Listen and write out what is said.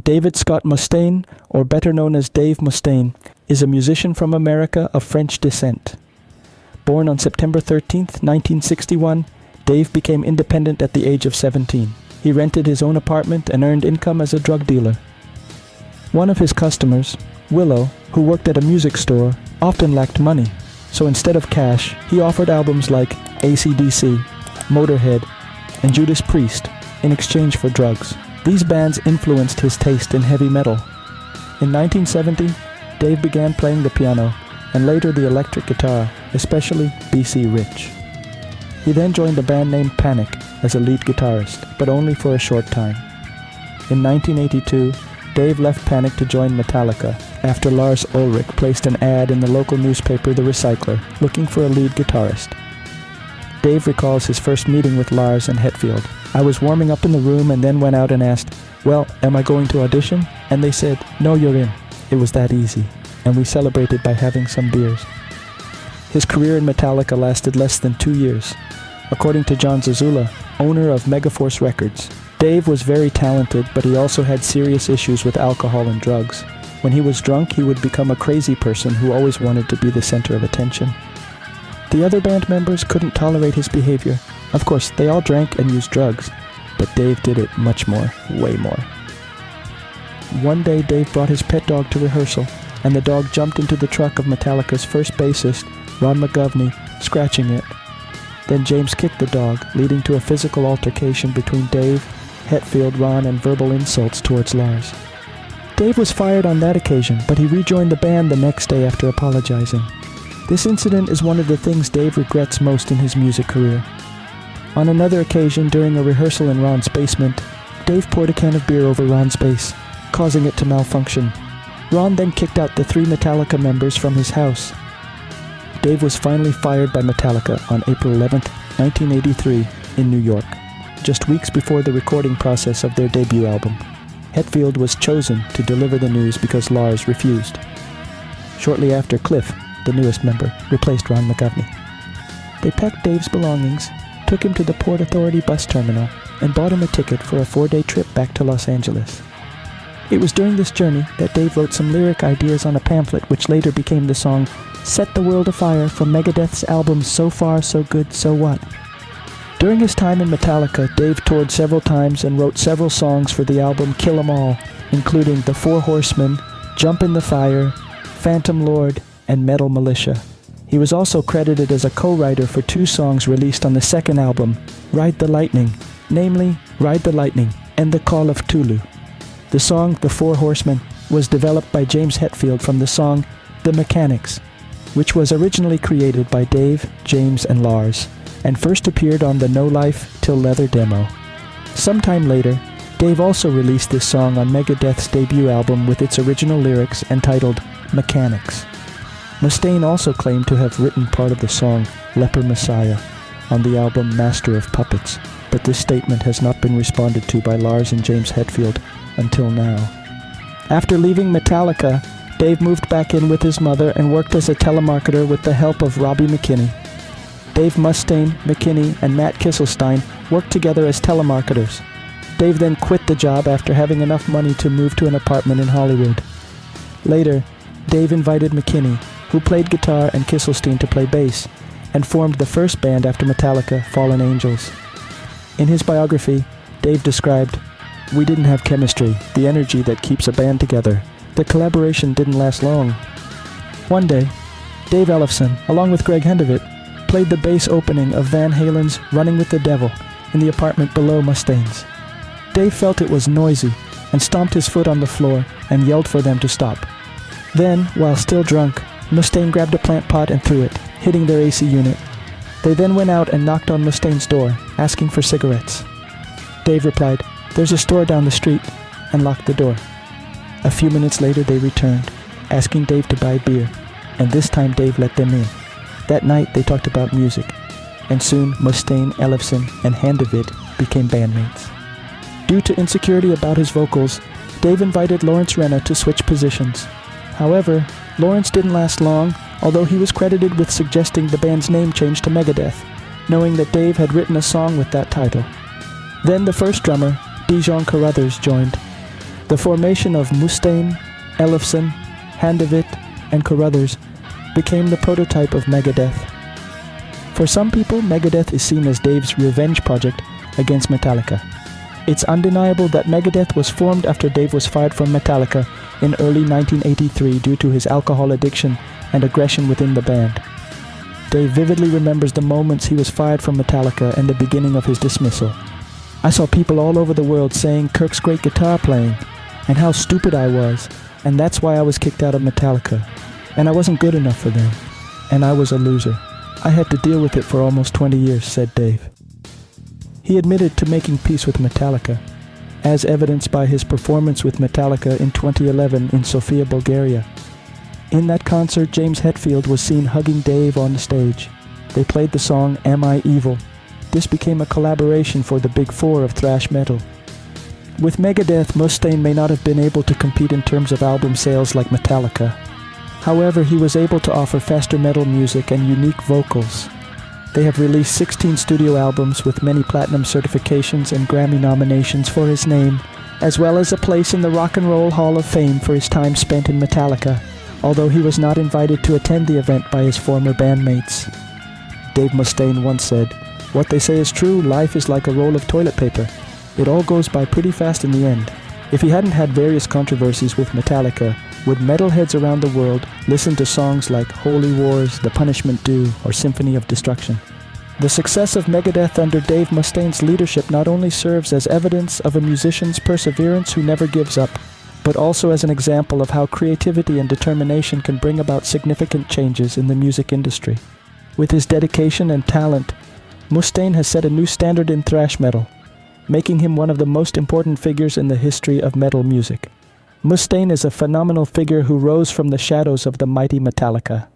David Scott Mustaine, or better known as Dave Mustaine, is a musician from America of French descent. Born on September 13, 1961, Dave became independent at the age of 17. He rented his own apartment and earned income as a drug dealer. One of his customers, Willow, who worked at a music store, often lacked money, so instead of cash, he offered albums like AC/DC, Motorhead, and Judas Priest in exchange for drugs. These bands influenced his taste in heavy metal. In 1970, Dave began playing the piano and later the electric guitar, especially B.C. Rich. He then joined a band named Panic as a lead guitarist, but only for a short time. In 1982, Dave left Panic to join Metallica after Lars Ulrich placed an ad in the local newspaper The Recycler looking for a lead guitarist. Dave recalls his first meeting with Lars and Hetfield. "I was warming up in the room and then went out and asked, 'Well, am I going to audition?' And they said, 'No, you're in.' It was that easy, and we celebrated by having some beers." His career in Metallica lasted less than 2 years. According to John Zazula, owner of Megaforce Records, Dave was very talented, but he also had serious issues with alcohol and drugs. When he was drunk, he would become a crazy person who always wanted to be the center of attention. The other band members couldn't tolerate his behavior. Of course, they all drank and used drugs, but Dave did it much more, way more. One day, Dave brought his pet dog to rehearsal, and the dog jumped into the truck of Metallica's first bassist, Ron McGovney, scratching it. Then James kicked the dog, leading to a physical altercation between Dave, Hetfield, Ron, and verbal insults towards Lars. Dave was fired on that occasion, but he rejoined the band the next day after apologizing. This incident is one of the things Dave regrets most in his music career. On another occasion, during a rehearsal in Ron's basement, Dave poured a can of beer over Ron's bass, causing it to malfunction. Ron then kicked out the 3 Metallica members from his house. Dave was finally fired by Metallica on April 11, 1983, in New York, just weeks before the recording process of their debut album. Hetfield was chosen to deliver the news because Lars refused. Shortly after, Cliff, the newest member, replaced Ron McGovney. They packed Dave's belongings, took him to the Port Authority bus terminal, and bought him a ticket for a 4-day trip back to Los Angeles. It was during this journey that Dave wrote some lyric ideas on a pamphlet which later became the song "Set the World Afire" from Megadeth's album So Far, So Good, So What. During his time in Metallica, Dave toured several times and wrote several songs for the album Kill 'Em All, including The Four Horsemen, Jump in the Fire, Phantom Lord, and Metal Militia. He was also credited as a co-writer for 2 songs released on the second album, Ride the Lightning, namely Ride the Lightning and The Call of Tulu. The song The Four Horsemen was developed by James Hetfield from the song The Mechanics, which was originally created by Dave, James, and Lars, and first appeared on the No Life Till Leather demo. Sometime later, Dave also released this song on Megadeth's debut album with its original lyrics entitled Mechanics. Mustaine also claimed to have written part of the song Leper Messiah on the album Master of Puppets, but this statement has not been responded to by Lars and James Hetfield until now. After leaving Metallica, Dave moved back in with his mother and worked as a telemarketer with the help of Robbie McKinney. Dave Mustaine, McKinney, and Matt Kisselstein worked together as telemarketers. Dave then quit the job after having enough money to move to an apartment in Hollywood. Later, Dave invited McKinney, who played guitar, and Kisselstein to play bass, and formed the first band after Metallica, Fallen Angels. In his biography, Dave described, "We didn't have chemistry, the energy that keeps a band together. The collaboration didn't last long." One day, Dave Ellefson, along with Greg Hendewitt, played the bass opening of Van Halen's Running with the Devil in the apartment below Mustaine's. Dave felt it was noisy and stomped his foot on the floor and yelled for them to stop. Then, while still drunk, Mustaine grabbed a plant pot and threw it, hitting their AC unit. They then went out and knocked on Mustaine's door, asking for cigarettes. Dave replied, "There's a store down the street," and locked the door. A few minutes later they returned, asking Dave to buy beer, and this time Dave let them in. That night they talked about music, and soon Mustaine, Ellefson, and Handewitt became bandmates. Due to insecurity about his vocals, Dave invited Lawrence Renna to switch positions. However, Lawrence didn't last long, although he was credited with suggesting the band's name change to Megadeth, knowing that Dave had written a song with that title. Then the first drummer, Dijon Carruthers, joined. The formation of Mustaine, Ellefson, Handevit, and Carruthers became the prototype of Megadeth. For some people, Megadeth is seen as Dave's revenge project against Metallica. It's undeniable that Megadeth was formed after Dave was fired from Metallica in early 1983 due to his alcohol addiction and aggression within the band. Dave vividly remembers the moments he was fired from Metallica and the beginning of his dismissal. "I saw people all over the world saying Kirk's great guitar playing, and how stupid I was, and that's why I was kicked out of Metallica, and I wasn't good enough for them, and I was a loser. I had to deal with it for almost 20 years, said Dave. He admitted to making peace with Metallica, as evidenced by his performance with Metallica in 2011 in Sofia, Bulgaria. In that concert, James Hetfield was seen hugging Dave on the stage. They played the song Am I Evil? This became a collaboration for the Big Four of thrash metal. With Megadeth, Mustaine may not have been able to compete in terms of album sales like Metallica. However, he was able to offer faster metal music and unique vocals. They have released 16 studio albums with many platinum certifications and Grammy nominations for his name, as well as a place in the Rock and Roll Hall of Fame for his time spent in Metallica, although he was not invited to attend the event by his former bandmates. Dave Mustaine once said, "What they say is true, life is like a roll of toilet paper. It all goes by pretty fast in the end." If he hadn't had various controversies with Metallica, would metalheads around the world listen to songs like Holy Wars, The Punishment Due, or Symphony of Destruction? The success of Megadeth under Dave Mustaine's leadership not only serves as evidence of a musician's perseverance who never gives up, but also as an example of how creativity and determination can bring about significant changes in the music industry. With his dedication and talent, Mustaine has set a new standard in thrash metal, making him one of the most important figures in the history of metal music. Mustaine is a phenomenal figure who rose from the shadows of the mighty Metallica.